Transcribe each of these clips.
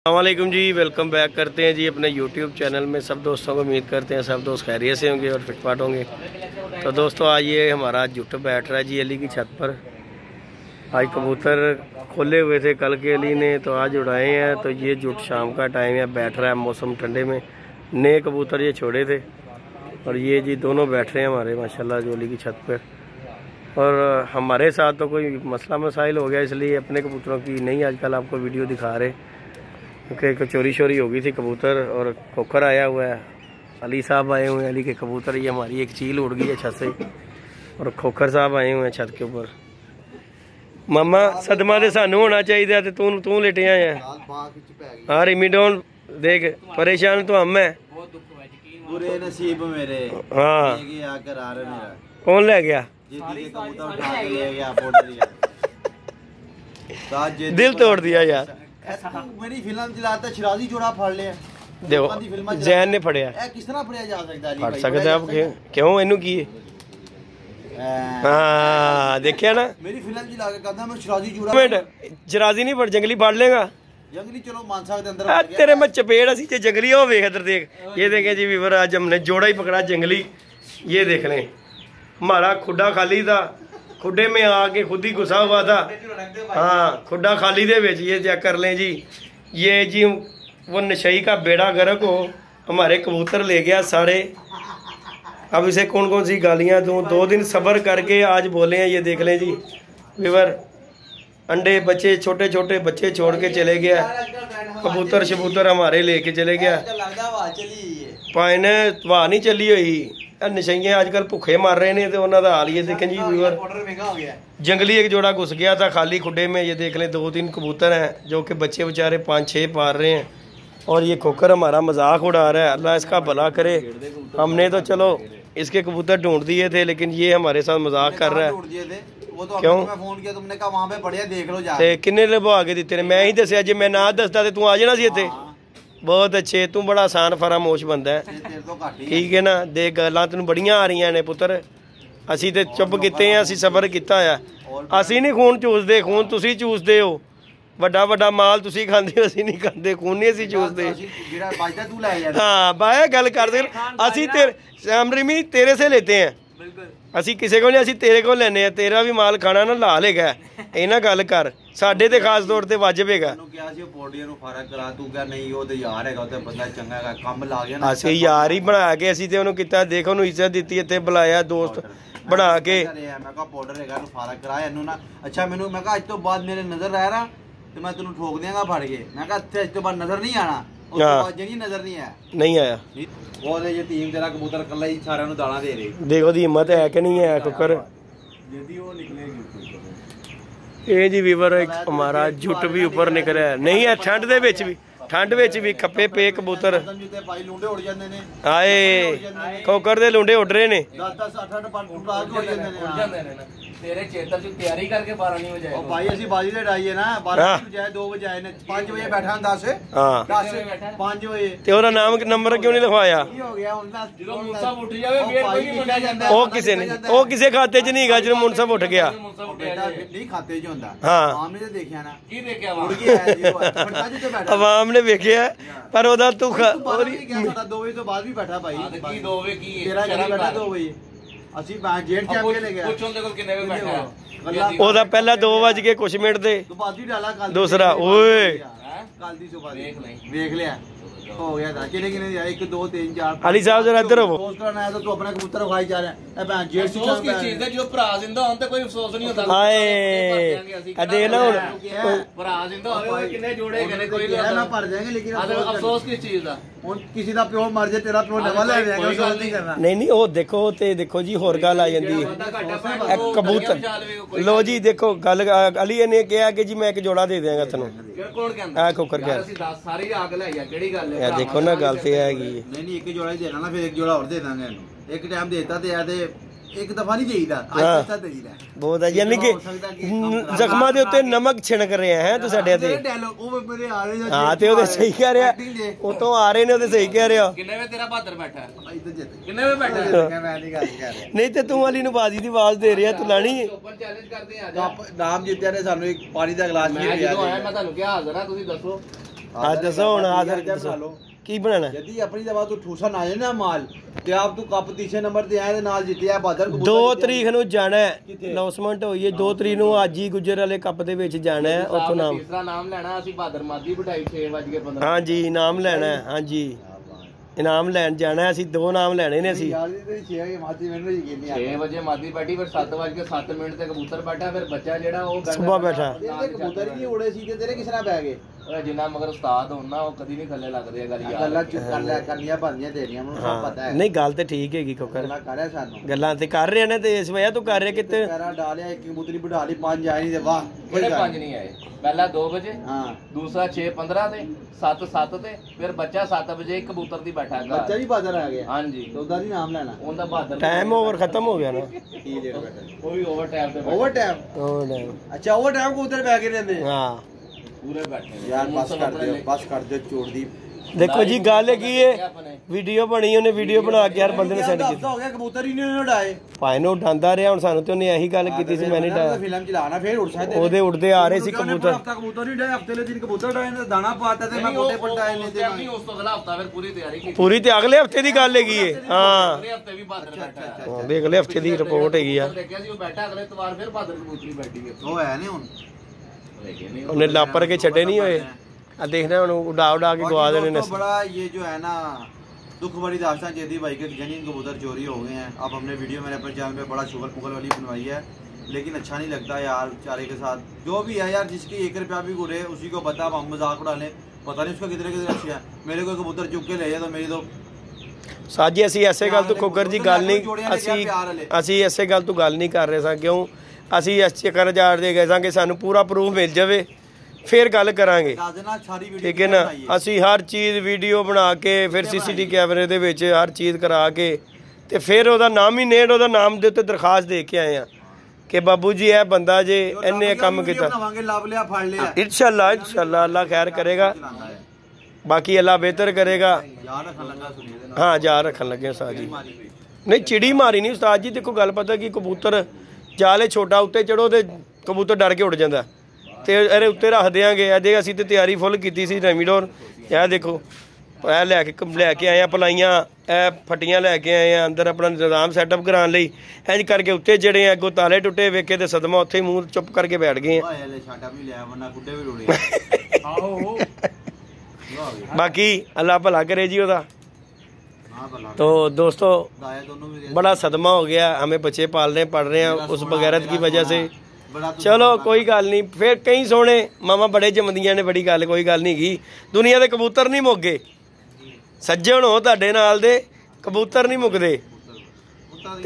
अस्सलामुअलैकुम जी, welcome back करते हैं जी अपने यूट्यूब चैनल में। सब दोस्तों को उम्मीद करते हैं सब दोस्त खैरियत से होंगे और फिटफाट होंगे। तो दोस्तों आज ये हमारा जुट बैठ रहा है जी अली की छत पर। आज कबूतर खोले हुए थे कल के अली ने, तो आज उड़ाए हैं। तो ये जुट शाम का टाइम है, बैठ रहा है मौसम ठंडे में। नए कबूतर ये छोड़े थे और ये जी दोनों बैठ रहे हैं हमारे माशाल्लाह जो अली की छत पर। और हमारे साथ तो कोई मसला मसाइल हो गया, इसलिए अपने कबूतरों की नहीं आजकल आपको वीडियो दिखा रहे, क्योंकि चोरी शोरी हो गई थी कबूतर। और खोखर आया हुआ है, अली साहब आए हुए हैं अली के कबूतर। ये हमारी एक चील उड़ गई है छत से और खोखर साहब आए हुए हैं छत के ऊपर। मामा सदमा तो सानू होना चाहिए, तू तू लेटे आए हैं। हाँ रिमी डोन देख, परेशान तो हम है। बुरे नसीब मेरे। हाँ कौन ले गया? दिल तोड़ दिया यार। मेरी फिल्म चलाता शराजी जोड़ा फड़ लिया। देखो जैन ने फड़िया, किस तरह फड़िया जा सकता है? फड़ सकता है क्यों इनू की? हाँ देखिया ना, मेरी फिल्म चला के कहता मैं शराजी जोड़ा। मिनट शराजी नहीं फड़, जंगली फड़ लेगा। जंगली चलो मानसा के अंदर तेरे में चपेड़ असी जंगली हो वेख इधर देख। ये देखें जी वीवर, आज हमने जोड़ा ही पकड़ा जंगली। ये देख लें, हमारा खुड्डा खाली था, खुड्डे में आके खुद ही घुसा हुआ था। हाँ खुड्डा खाली दे बेच। ये चेक कर लें जी, ये जी वो नशई का बेड़ा गर्क हो, हमारे कबूतर ले गया सारे। अब इसे कौन कौन सी गालियाँ दूँ? 2 दिन सब्र करके आज बोले हैं। ये देख लें जी वीवर, अंडे बच्चे छोटे छोटे बच्चे छोड़ के चले गया। कबूतर शबूतर हमारे लेके चले गया। पाने वाह नहीं चली हुई। नशइयां आजकल भुखे मार रहे ने, तो उन्होंने हाल ये देखें जी व्यूअर। जंगली एक जोड़ा घुस गया था खाली खुड्डे में। ये देख लें 2-3 कबूतर हैं जो कि बच्चे बेचारे 5-6 पार रहे हैं। और ये खोकर हमारा मजाक उड़ा रहा है, अल्लाह इसका भला करे। हमने तो चलो इसके कबूतर ढूंढ दिए थे, लेकिन ये हमारे साथ मजाक कर रहा है। क्यों फोन किया तुमने कहा वहां पे बढ़िया देख लो जाके। किन्ने लभा के दिते ने? मैं ही दसिया, जे मैं ना दसदा ते तू आ जाना सी इत्थे। बहुत अच्छे, तू बड़ा आसान फरामोश बंदा है, ठीक है ना। देख गल्लां तैनूं बड़ियां आ रही ने पुत्र। असी ते चुप कीते हैं, असी सबर किया होया। असी नहीं खून चूसते, खून तुसी चूसते हो। ਵੱਡਾ ਵੱਡਾ ਮਾਲ ਤੁਸੀਂ ਖਾਂਦੇ ਹੋ, ਅਸੀਂ ਨਹੀਂ ਖਾਂਦੇ। खून नहीं ਅਸੀਂ चूसते। हाँ बाया गल करते, ਅਸੀਂ तेरे शामरिमी तेरे से लेते हैं। ਅਸੀਂ ਕਿਸੇ ਕੋਲ ਨਹੀਂ, ਅਸੀਂ ਤੇਰੇ ਕੋਲ ਲੈਨੇ ਆ। ਤੇਰਾ ਵੀ ਮਾਲ ਖਾਣਾ ਨਾ ਲਾ ਲੇਗਾ। ਇਹ ਨਾ ਗੱਲ ਕਰ, ਸਾਡੇ ਤੇ ਖਾਸ ਤੌਰ ਤੇ ਵਾਜਬ ਹੈਗਾ। ਅਸੀਂ ਯਾਰ ਹੀ ਬਣਾ ਕੇ ਅਸੀਂ ਤੇ ਉਹਨੂੰ ਕੀਤਾ। ਦੇਖ ਉਹਨੂੰ ਇੱਜ਼ਤ ਦਿੱਤੀ, ਇੱਥੇ ਬੁਲਾਇਆ ਦੋਸਤ ਬਣਾ ਕੇ। ਮੈਂ ਕਿਹਾ ਪਾਊਡਰ ਹੈਗਾ, ਇਹਨੂੰ ਫਾਰਕ ਕਰਾ ਇਹਨੂੰ ਨਾ। ਅੱਛਾ ਮੈਨੂੰ ਮੈਂ ਕਿਹਾ ਅੱਜ ਤੋਂ ਬਾਅਦ ਮੇਰੇ ਨਜ਼ਰ ਰਹਿ ਰਾ ਤੇ मैं तेन ठोक देंगा फड़ के। मैं कहा अच्छे तो बाद नजर नहीं आना। उसके बाद जनी नजर नहीं आया, नहीं आया। वो ये टीम तेरा कबूतर कल्ला ही सारे नु दाना दे रही। देखो दी हिम्मत है कि नहीं है कुकर। यदि वो निकलेगी ये जी वीवर एक हमारा जुट भी ऊपर निकल है। नहीं है ठंड दे विच भी, ठंड विच भी खप्पे पे कबूतर आए। कोकर दे लुंडे उड़ रहे ने। 10-8 उड़ जांदे ने। तेरे चेतर च तैयारी करके 12 नहीं बजे। ओ भाई ਅਸੀਂ ਬਾਜੀ ਤੇ ਡਾਈਏ ਨਾ 12 ਵਜੇ 2 ਵਜੇ ਆਏ ਨੇ। 5 ਵਜੇ ਬੈਠਾ 10 ਹਾਂ 5 ਵਜੇ। ਤੇ ਉਹਦਾ ਨਾਮ ਨੰਬਰ ਕਿਉਂ ਨਹੀਂ ਲਿਖਵਾਇਆ? ਕੀ ਹੋ ਗਿਆ ਹੁਣ ਤਾਂ ਜਦੋਂ ਮੁਨਸਬ ਉੱਠ ਜਾਵੇ ਫੇਰ ਕੋਈ ਨਹੀਂ ਮੰਨਿਆ ਜਾਂਦਾ। ਉਹ ਕਿਸੇ ਨੇ, ਉਹ ਕਿਸੇ ਖਾਤੇ 'ਚ ਨਹੀਂ ਹੈਗਾ ਜਦੋਂ ਮੁਨਸਬ ਉੱਠ ਗਿਆ। ਬੇਟਾ ਨਹੀਂ ਖਾਤੇ 'ਚ ਹੁੰਦਾ। ਹਾਂ ਆਮ ਨੇ ਤੇ ਦੇਖਿਆ ਨਾ। ਕੀ ਦੇਖਿਆ ਵਾ? ਉੱਠ ਕੇ ਆਇਆ ਜੀ ਉਹ ਫਟਾਜ ਤੇ ਬੈਠਾ। ਆਵਾਮ ਨੇ ਵੇਖਿਆ ਪਰ ਉਹਦਾ ਤੂੰ ਹੋਰ ਹੀ 2 ਵਜੇ ਤੋਂ ਬਾਅਦ ਵੀ ਬੈਠਾ ਭਾਈ। ਕੀ 2 ਵਜੇ ਕੀ ਤੇਰਾ ਜਿਹੜਾ ਬੈਠਾ 2 ਵਜੇ ਅਸੀਂ ਜੇਠ ਚ ਆ ਕੇ ਲੈ ਗਿਆ। ਪੁੱਛ ਉਹਦੇ ਕੋਲ ਕਿੰਨੇ ਵਜੇ ਬੈਠਾ? ਉਹਦਾ ਪਹਿਲਾ 2 ਕੁਛ ਮਿੰਟ ਦੇ ਦੂਸਰਾ ਓਏ ਕੱਲ ਦੀ ਸੁਬਾ ਵੇਖ ਲਿਆ हो गया था। किने किने 1 2 3 4 अली साहब जरा इधर हो। अफसोस करना है तो तू अपना कबूतर खाई जा रहा है। ए भैन जेठ अफसोस की चीज है जो भरा जिंदा होन ते कोई अफसोस नहीं होता। हाय आ देख ना हुन भरा जिंदा होवे किन्ने जोड़े कने कोई ना भर जाएंगे, लेकिन अफसोस किस चीज दा? हुन किसी दा प्यो मर जाए तेरा प्यो नवा ले जाएगा, अफसोस नहीं करना। नहीं ओ देखो ते देखो जी होर गल आ जांदी है। कबूतर लो जी देखो गल अली ने कहा कि जी मैं एक जोड़ा दे देंगा तैनूं। कौन कहंदा? आ कोकर कह ਅਸੀਂ 10 ਸਾਰੀ आग ले या केड़ी गल है? देखो ना गल ते हैगी। नहीं एक जोड़ा ही देना ना, फिर एक जोड़ा और दे देंगे इन्हू। एक टाइम देता ते आ ते एक दफा नहीं देईदा, आज तक देईदा। बहुत है, यानी कि ਜ਼ਖਮਾਂ ਦੇ ਉੱਤੇ ਨਮਕ ਛਿਣਕ ਰਹੇ ਹੈ ਤੂੰ ਸਾਡੇ ਤੇ। ਉਹ ਮੇਰੇ ਆ ਰਹੇ ਹਾਂ ਤੇ ਉਹਦੇ ਸਹੀ ਕਹਿ ਰਿਹਾ, ਉਹ ਤੋਂ ਆ ਰਹੇ ਨੇ ਉਹਦੇ ਸਹੀ ਕਹਿ ਰਿਹਾ। ਕਿੰਨੇ ਵੇ ਤੇਰਾ ਬਹਾਦਰ ਬੈਠਾ ਭਾਈ ਤੇ ਜਿੱਤ ਕਿੰਨੇ ਵੇ ਬੈਠਾ? ਮੈਂ ਨਹੀਂ ਗੱਲ ਕਰ ਰਿਹਾ। ਨਹੀਂ ਤੇ ਤੂੰ ਅਲੀ ਨੂੰ ਬਾਜ਼ੀ ਦੀ ਆਵਾਜ਼ ਦੇ ਰਿਹਾ, ਤੂੰ ਲਾਣੀ ਹੈ। ਓਪਨ ਚੈਲੰਜ ਕਰਦੇ ਆ ਜਾ। ਨਾਮ ਜਿੱਤਿਆ ਨੇ ਸਾਨੂੰ ਇੱਕ ਪਾਣੀ ਦਾ ਗਲਾਸ ਨਹੀਂ ਪਿਆ। ਜਦੋਂ ਆਇਆ ਮੈਂ ਤੁਹਾਨੂੰ ਕਿਹਾ ਹਾਜ਼ਰ ਆ, ਤੁਸੀਂ ਦੱਸੋ आज दसो हुण आदर बना लो की बनाना यदि अपनी दवा तू ठूसा ना जाए ना माल ते आप तू कप तीसरे नंबर ते आए ते नाल जित्तिया बहादुर 2 तरीक ਨੂੰ ਜਾਣਾ ਹੈ ਅਨਾਉਂਸਮੈਂਟ ਹੋਈ ਹੈ 2 ਤਰੀਕ ਨੂੰ ਅੱਜ ਹੀ ਗੁੱਜਰ ਵਾਲੇ ਕੱਪ ਦੇ ਵਿੱਚ ਜਾਣਾ ਹੈ ਉੱਥੋਂ ਨਾਮ ਤੀਸਰਾ ਨਾਮ ਲੈਣਾ ਅਸੀਂ ਬਹਾਦਰ ਮਾਦੀ ਬਟਾਈ 6:15 ਹਾਂਜੀ ਇਨਾਮ ਲੈਣਾ ਹੈ ਹਾਂਜੀ ਇਨਾਮ ਲੈਣ ਜਾਣਾ ਹੈ ਅਸੀਂ 2 ਨਾਮ ਲੈਣੇ ਨੇ ਅਸੀਂ 6 ਵਜੇ ਮਾਦੀ ਬੈਠੀ ਫਿਰ 7:07 ਤੇ ਕਬੂਤਰ ਬੈਠਾ ਫਿਰ ਬੱਚਾ ਜਿਹੜਾ ਉਹ ਸੁਬਾ ਬੈਠਾ ਕਬੂਤਰ ਹੀ ਨਹੀਂ ਉੜੇ ਸੀ ਤੇ ਤੇਰੇ ਕਿਸ ਤਰ੍ਹਾਂ ਬਹਿ ਗਏ ਜਿੰਨਾ ਮਗਰ ਉਸਤਾਦ ਹੋਣਾ ਉਹ ਕਦੀ ਨਹੀਂ ਥੱਲੇ ਲੱਗਦੇ ਗੱਲ ਯਾਰ ਗੱਲਾਂ ਚੁੱਪ ਕਰ ਲਿਆ ਕਰਨੀਆਂ ਬੰਦੀਆਂ ਤੇਰੀਆਂ ਮੈਨੂੰ ਸਭ ਪਤਾ ਹੈ ਨਹੀਂ ਗੱਲ ਤੇ ਠੀਕ ਹੈਗੀ ਕੋਕਰ ਗੱਲਾਂ ਕਰ ਰਿਹਾ ਸਾਨੂੰ ਗੱਲਾਂ ਤੇ ਕਰ ਰਿਹਾ ਨੇ ਤੇ ਇਸ ਵਜ੍ਹਾ ਤੂੰ ਕਰ ਰਿਹਾ ਕਿਤੇ ਪੈਰਾ ਡਾਲਿਆ ਇੱਕ ਕਬੂਤਰੀ ਬਿਠਾ ਲਈ 5 ਆਏ ਨਹੀਂ ਤੇ ਵਾਹ ਕਿਹੜੇ 5 ਨਹੀਂ ਆਏ ਪਹਿਲਾ 2 ਵਜੇ ਹਾਂ ਦੂਸਰਾ 6:15 ਤੇ 7:07 ਤੇ ਫਿਰ ਬੱਚਾ 7 ਵਜੇ ਇੱਕ ਕਬੂਤਰ ਦੀ ਬੈਠਾ ਬੱਚਾ ਵੀ ਬਹਾਦਰ ਆ ਗਿਆ ਹਾਂਜੀ ਤੇ ਉਹਦਾ ਨਹੀਂ ਨਾਮ ਲੈਣਾ ਉਹਦਾ ਬਹਾਦਰ ਟਾਈਮ ਓਵਰ ਖਤਮ ਹੋ ਗਿਆ ਨਾ ਕੀ ਲੇਟ ਬੈਠਾ ਉਹ ਵੀ ਓਵਰ ਟਾਈਮ ਤੇ ਓਵਰ ਟਾਈਮ ਅੱਛਾ ਓਵਰ ਟਾਈਮ ਕੋ ਉਧਰ ਬੈ ਕੇ ਰਹਿੰਦੇ ਹਾਂ ਪੂਰੇ ਬੈਠੇ ਯਾਰ ਬਸ ਕਰ ਦਿਓ ਚੋੜ ਦੀ ਦੇਖੋ ਜੀ ਗੱਲ ਕੀ ਹੈ ਵੀਡੀਓ ਬਣੀ ਉਹਨੇ ਵੀਡੀਓ ਬਣਾ ਕੇ ਯਾਰ ਬੰਦੇ ਨੇ ਸੈਂਡ ਕੀਤੀ ਹੋ ਗਿਆ ਕਬੂਤਰ ਹੀ ਨਹੀਂ ਉਡਾਏ ਭਾਈ ਨੂੰ ਉਡਾਂਦਾ ਰਿਹਾ ਹੁਣ ਸਾਨੂੰ ਤੇ ਉਹਨੇ ਇਹੀ ਗੱਲ ਕੀਤੀ ਸੀ ਮੈਂ ਨਹੀਂ ਡਾਇਆ ਫਿਲਮ ਚਲਾਣਾ ਫੇਰ ਉੜ ਸਕਦੇ ਉਹਦੇ ਉੜਦੇ ਆ ਰਹੇ ਸੀ ਕਬੂਤਰ ਹਫਤਾ ਕਬੂਤਰ ਨਹੀਂ ਡਾਏ ਹਫਤੇ ਦੇ ਦਿਨ ਕਬੂਤਰ ਡਾਏ ਨੇ ਦਾਣਾ ਪਾਤਾ ਤੇ ਮੈਂ ਕੋਟੇ ਪਲਟਾਏ ਨੇ ਤੇ ਨਹੀਂ ਉਸ ਤੋਂ ਅਗਲਾ ਹਫਤਾ ਫਿਰ ਪੂਰੀ ਤਿਆਰੀ ਕੀਤੀ ਪੂਰੀ ਤੇ ਅਗਲੇ ਹਫਤੇ ਦੀ ਗੱਲ ਹੈਗੀ ਏ ਹਾਂ ਅਗਲੇ ਹਫਤੇ ਵੀ ਬਹਾਦਰ ਬੈਠਾ ਹਾਂ ਦੇਖ ਅਗਲੇ ਹਫਤੇ ਦੀ ਰਿਪੋਰਟ ਹੈਗੀ ਆ ਦੇਖਿਆ ਸੀ ਉਹ ਬੈਠਾ ਅਗਲੇ ਤਵਾਰ ਫਿਰ ਬਹਾਦਰ ਕਬੂਤਰੀ ਬੈਠੀ ਹੈ ਉਹ ਹੈ ਨੇ ਹੁਣ ਉਹਨੇ ਲਾਪਰ ਕੇ ਛੱਡੇ ਨਹੀਂ ਹੋਏ ਆ देखना ਹੁਣ उड़ा के गवा देने ने बड़ा ये जो है ना दुख भरी दास्तान जैदी भाई के जनीन कबूतर चोरी हो गए हैं। अब हमने वीडियो मैंने अपने चैनल पे बड़ा शुगर पुगल वाली बनवाई है लेकिन अच्छा नहीं लगता यार चारे के साथ जो भी है यार जिसकी 1 रुपया भी उड़े उसी को पता हम मजाक उड़ा लें पता नहीं उसका कितने अच्छी है मेरे को कबूतर चुक के ले जाए तो मेरी तो ਸਾਜੀ ਅਸੀਂ ਐਸੇ ਗੱਲ ਤੋਂ ਕੋਕਰ ਜੀ ਗੱਲ ਨਹੀਂ ਅਸੀਂ ਐਸੇ ਗੱਲ ਤੋਂ ਗੱਲ ਨਹੀਂ ਕਰ ਰਹੇ ਸਾਂ ਕਿਉਂ ਅਸੀਂ ਇਸ ਚੱਕਰ ਜਾੜਦੇ ਗਏ ਸਾਂ ਕਿ ਸਾਨੂੰ ਪੂਰਾ ਪ੍ਰੂਫ ਮਿਲ ਜਾਵੇ ਫਿਰ ਗੱਲ ਕਰਾਂਗੇ ਠੀਕ ਹੈ ਨਾ ਅਸੀਂ ਹਰ ਚੀਜ਼ ਵੀਡੀਓ ਬਣਾ ਕੇ ਫਿਰ ਸੀਸੀਟੀ ਕੈਮਰੇ ਦੇ ਵਿੱਚ ਹਰ ਚੀਜ਼ ਕਰਾ ਕੇ ਤੇ ਫਿਰ ਉਹਦਾ ਨਾਮ ਹੀ ਨੇੜ ਉਹਦਾ ਨਾਮ ਦੇ ਉੱਤੇ ਦਰਖਾਸਤ ਦੇ ਕੇ ਆਏ ਆ ਕਿ ਬਾਬੂ ਜੀ ਇਹ ਬੰਦਾ ਜੇ ਇਹਨੇ ਕੰਮ ਕੀਤਾ ਇਨਸ਼ਾਅੱਲਾ ਅੱਲਾ ਖੈਰ ਕਰੇਗਾ ਬਾਕੀ ਅੱਲਾ ਬਿਹਤਰ ਕਰੇਗਾ ਹਾਂ ਯਾਰ ਰੱਖਣ ਲੱਗੇ ਉਸਤਾਦ ਜੀ ਨਹੀਂ ਚਿੜੀ ਮਾਰੀ ਨਹੀਂ ਉਸਤਾਦ ਜੀ ਦੇਖੋ ਗੱਲ ਪਤਾ ਕਿ ਕਬੂਤਰ ਜਾਲੇ ਛੋਟਾ ਉੱਤੇ ਚੜੋ ਤੇ ਕਬੂਤਰ ਡਰ ਕੇ ਉੱਡ ਜਾਂਦਾ ਤੇ ਇਹਦੇ ਉੱਤੇ ਰੱਖ ਦਿਆਂਗੇ ਅਜੇ ਅਸੀਂ ਤੇ ਤਿਆਰੀ ਫੁੱਲ ਕੀਤੀ ਸੀ ਰੈਮੀਡੋਰ ਇਹ ਦੇਖੋ ਇਹ ਲੈ ਕੇ ਆਏ ਆ ਪਲਾਈਆਂ ਇਹ ਫੱਟੀਆਂ ਲੈ ਕੇ ਆਏ ਆ ਅੰਦਰ ਆਪਣਾ ਨਿਜ਼ਾਮ ਸੈਟਅਪ ਕਰਾਉਣ ਲਈ ਇੰਜ ਕਰਕੇ ਉੱਤੇ ਜਿਹੜੇ ਆ ਅੱਗੋਂ ਤਾਲੇ ਟੁੱਟੇ ਵੇਖੇ ਤੇ ਸਦਮਾ ਉੱਥੇ ਹੀ ਮੂੰਹ ਚੁੱਪ ਕਰਕੇ ਬੈਠ ਗਏ ਆ बाकी अल्लाह भला करे जी ओदा तो दोस्तों बड़ा सदमा हो गया हमें बच्चे पाल रहे हैं पढ़ रहे हैं उस बगैरत की वजह से चलो कोई गल नहीं फिर कई सोने मामा बड़े जमदियां ने बड़ी गल कोई गल नहीं की दुनिया के कबूतर नहीं मुक गए सज्जन हो तुहाडे नाल दे कबूतर नहीं मुकदे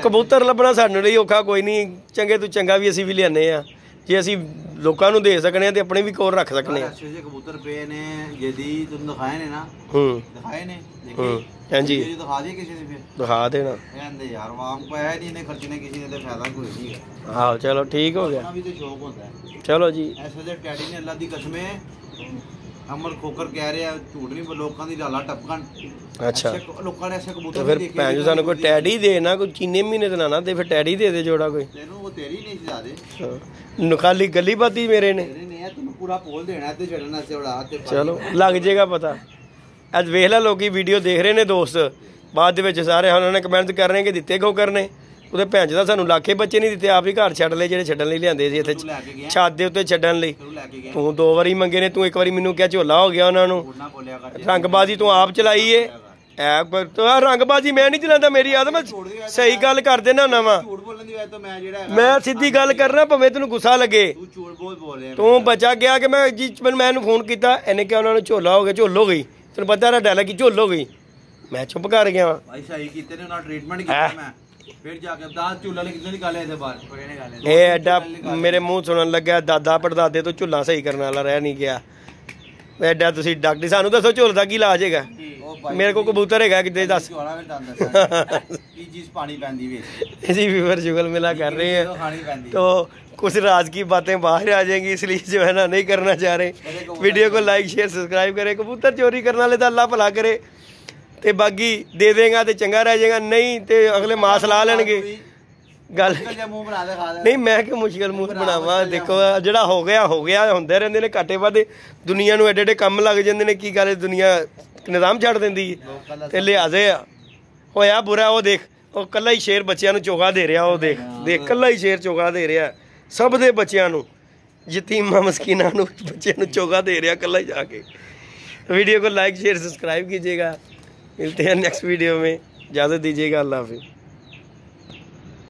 कबूतर लभना सानू लई औखा कोई नहीं चंगे तो चंगा भी असीं भी लियाने आ ਜੇ ਅਸੀਂ ਲੋਕਾਂ ਨੂੰ ਦੇ ਸਕਨੇ ਆ ਤੇ ਆਪਣੇ ਵੀ ਕੋਲ ਰੱਖ ਸਕਨੇ ਆ ਅੱਛੇ ਕਬੂਤਰ ਪਏ ਨੇ ਜਦੀ ਤੁਹਾਨੂੰ ਦਿਖਾਏ ਨੇ ਨਾ ਦਿਖਾਏ ਨੇ ਹਾਂਜੀ ਇਹ ਦਿਖਾ ਦੇ ਕਿਸੇ ਨੇ ਫਿਰ ਦਿਖਾ ਦੇਣਾ ਕਹਿੰਦੇ ਯਾਰ ਵਾਂਗ ਪਿਆ ਨਹੀਂ ਨੇ ਖਰਚਣੇ ਕਿਸੇ ਨੇ ਤੇ ਫਾਇਦਾ ਕੋਈ ਨਹੀਂ ਹੈ ਆਹੋ ਚਲੋ ਠੀਕ ਹੋ ਗਿਆ ਵੀ ਤੇ ਸ਼ੌਕ ਹੁੰਦਾ ਹੈ ਚਲੋ ਜੀ ਐਸੇ ਦੇ ਟੈਡੀ ਨੇ ਅੱਲਾ ਦੀ ਕਸਮੇ ਅਮਰ ਖੋਕਰ ਕਹਿ ਰਿਹਾ ਝੂਠ ਨਹੀਂ ਲੋਕਾਂ ਦੀ ਲਾਲਾ ਟਪਕਣ ਅੱਛਾ ਲੋਕਾਂ ਨੇ ਐਸੇ ਕਬੂਤਰ ਫਿਰ ਭੈਣ ਜੀ ਸਾਨੂੰ ਕੋਈ ਟੈਡੀ ਦੇ ਨਾ ਕੋਈ ਚੀਨੇ ਮਹੀਨੇ ਤੇ ਨਾ ਦੇ ਫਿਰ ਟੈਡੀ ਦੇ ਦੇ ਜੋੜਾ ਕੋਈ ਤੈਨੂੰ ਉਹ ਤੇਰੀ ਨਹੀਂ ਜਿਆਦੇ ਨੁਕਾਲੀ ਗੱਲੀ ਬਾਤੀ ਮੇਰੇ ਨੇ ਤੈਨੂੰ ਪੂਰਾ ਪੋਲ ਦੇਣਾ ਤੇ ਛੱਡਣਾ ਤੇ ਉਡਾ ਤੇ ਚਲੋ ਲੱਗ ਜਾਏਗਾ ਪਤਾ ਅੱਜ ਵੇਖ ਲੈ ਲੋਕੀ ਵੀਡੀਓ ਦੇਖ ਰਹੇ ਨੇ ਦੋਸਤ ਬਾਅਦ ਦੇ ਵਿੱਚ ਸਾਰੇ ਉਹਨਾਂ ਨੇ ਕਮੈਂਟ ਕਰ ਰਹੇ ਕਿ ਦਿੱਤੇ ਕਿਉਂ ਕਰਨੇ ਉਹਦੇ ਭੈਣ ਦਾ ਸਾਨੂੰ ਲਾਖੇ ਬੱਚੇ ਨਹੀਂ ਦਿੱਤੇ ਆਪ ਹੀ ਘਰ ਛੱਡ ਲਏ ਜਿਹੜੇ ਛੱਡਣ ਲਈ ਲਿਆਂਦੇ ਸੀ ਇੱਥੇ ਛੱਤ ਦੇ ਉੱਤੇ ਛੱਡਣ ਲਈ ਤੂੰ 2 ਵਾਰੀ ਮੰਗੇ ਨੇ ਤੂੰ 1 ਵਾਰੀ ਮੈਨੂੰ ਕਿਹਾ ਝੋਲਾ ਹੋ ਗਿਆ ਉਹਨਾਂ ਨੂੰ ਰੰਗਬਾਜ਼ੀ ਤੂੰ ਆਪ ਚਲਾਈ ਏ ਰੰਗਬਾਜ਼ੀ ਮੈਂ ਨਹੀਂ ਚਲਾਉਂਦਾ ਮੇਰੀ ਆਦਤ ਸਹੀ ਗੱਲ ਕਰ ਦੇਣਾ ਨਵਾਂ ਮੈਂ ਸਿੱਧੀ ਗੱਲ ਕਰਨਾ ਭਾਵੇਂ ਤੈਨੂੰ ਗੁੱਸਾ ਲੱਗੇ ਤੂੰ ਬਚਾ ਗਿਆ ਕਿ ਮੈਂ ਜੀ ਮੈਨੂੰ ਫੋਨ ਕੀਤਾ ਇਹਨੇ ਕਿਹਾ ਉਹਨਾਂ ਨੂੰ ਝੋਲਾ ਹੋ ਗਿਆ ਝੋਲ ਹੋ ਗਈ ਤੈਨੂੰ ਪਤਾ ਨਾ ਡਾਇਲੌਗ ਕੀ ਝੋਲ ਹੋ ਗਈ ਮੈਂ ਚੁੱਪ ਕਰ ਗਿਆ ਭਾਈ ਸਹੀ ਕੀਤੇ ਨੇ ਉਹਨਾਂ ਟ੍ਰੀਟਮੈਂਟ ਕੀਤਾ ਮੈਂ ਫਿਰ ਜਾ ਕੇ 10 ਝੂਲਾ ਕਿੰਨੇ ਨਿਕਾਲੇ ਇਹਦੇ ਬਾਹਰ ਇਹ ਐਡਾ ਮੇਰੇ ਮੂੰਹ ਸੁਣਨ ਲੱਗਿਆ ਦਾਦਾ ਪੜਦਾਦੇ ਤੋਂ ਝੁੱਲਾ ਸਹੀ ਕਰਨ ਵਾਲਾ ਰਹਿ ਨਹੀਂ ਗਿਆ ਐਡਾ ਤੁਸੀਂ ਡਾਕਟਰ ਸਾਨੂੰ ਦੱਸੋ ਝੁੱਲ ਦਾ ਕੀ ਇਲਾਜ ਹੈਗਾ ਮੇਰੇ ਕੋਲ ਕਬੂਤਰ ਹੈਗਾ ਕਿਤੇ ਦੱਸ ਕੀ ਚੀਜ਼ ਪਾਣੀ ਪੈਂਦੀ ਵਿੱਚ इसी व्यूअर जुगल मिला कर रहे हैं तो कुछ राज की बातें बाहर आ जाएंगी इसलिए जो है ना नहीं करना चाह रहे वीडियो को लाइक शेयर सब्सक्राइब करें कबूतर चोरी करने वाले तो अल्लाह भला करे ਤੇ ਬਾਕੀ ਦੇ ਦੇਗਾ ਤੇ ਚੰਗਾ ਰਹਿ ਜਾਏਗਾ ਨਹੀਂ ਤੇ ਅਗਲੇ ਮਾਸ ਲਾ ਲੈਣਗੇ ਗੱਲ ਮੁਸ਼ਕਿਲ ਮੂੰਹ ਬਣਾ ਦੇ ਖਾ ਦੇ। ਨਹੀਂ ਮੈਂ ਕਿ ਮੁਸ਼ਕਿਲ ਮੂੰਹ ਬਣਾਵਾਂ, ਦੇਖੋ ਜਿਹੜਾ ਹੋ ਗਿਆ ਹੁੰਦੇ ਰਹਿੰਦੇ ਨੇ ਘਾਟੇ ਵਾਧੇ, ਦੁਨੀਆ ਨੂੰ ਐਡੇ ਐਡੇ ਕੰਮ ਲੱਗ ਜਾਂਦੇ ਨੇ, ਕੀ ਗੱਲ ਦੁਨੀਆ ਨਿਜ਼ਾਮ ਛੱਡ ਦਿੰਦੀ ਹੈ ਤੇ ਲਿਆਜ਼ੇ ਆ ਹੋਇਆ ਬੁਰਾ। ਉਹ ਦੇਖ ਉਹ ਕੱਲਾ ਹੀ ਸ਼ੇਰ ਬੱਚਿਆਂ ਨੂੰ ਚੋਗਾ ਦੇ ਰਿਹਾ, ਉਹ ਦੇਖ ਕੱਲਾ ਹੀ ਸ਼ੇਰ ਚੋਗਾ ਦੇ ਰਿਹਾ ਸਭ ਦੇ ਬੱਚਿਆਂ ਨੂੰ, ਯਤੀਮਾਂ ਮਸਕੀਨਾਂ ਨੂੰ ਬੱਚਿਆਂ ਨੂੰ चोगा दे रहा कल ही जाके। वीडियो को लाइक शेयर सब्सक्राइब कीजिएगा। मिलते हैं नेक्स्ट वीडियो में, इजाज़त दीजिएगा। अल्लाह हाफिज़।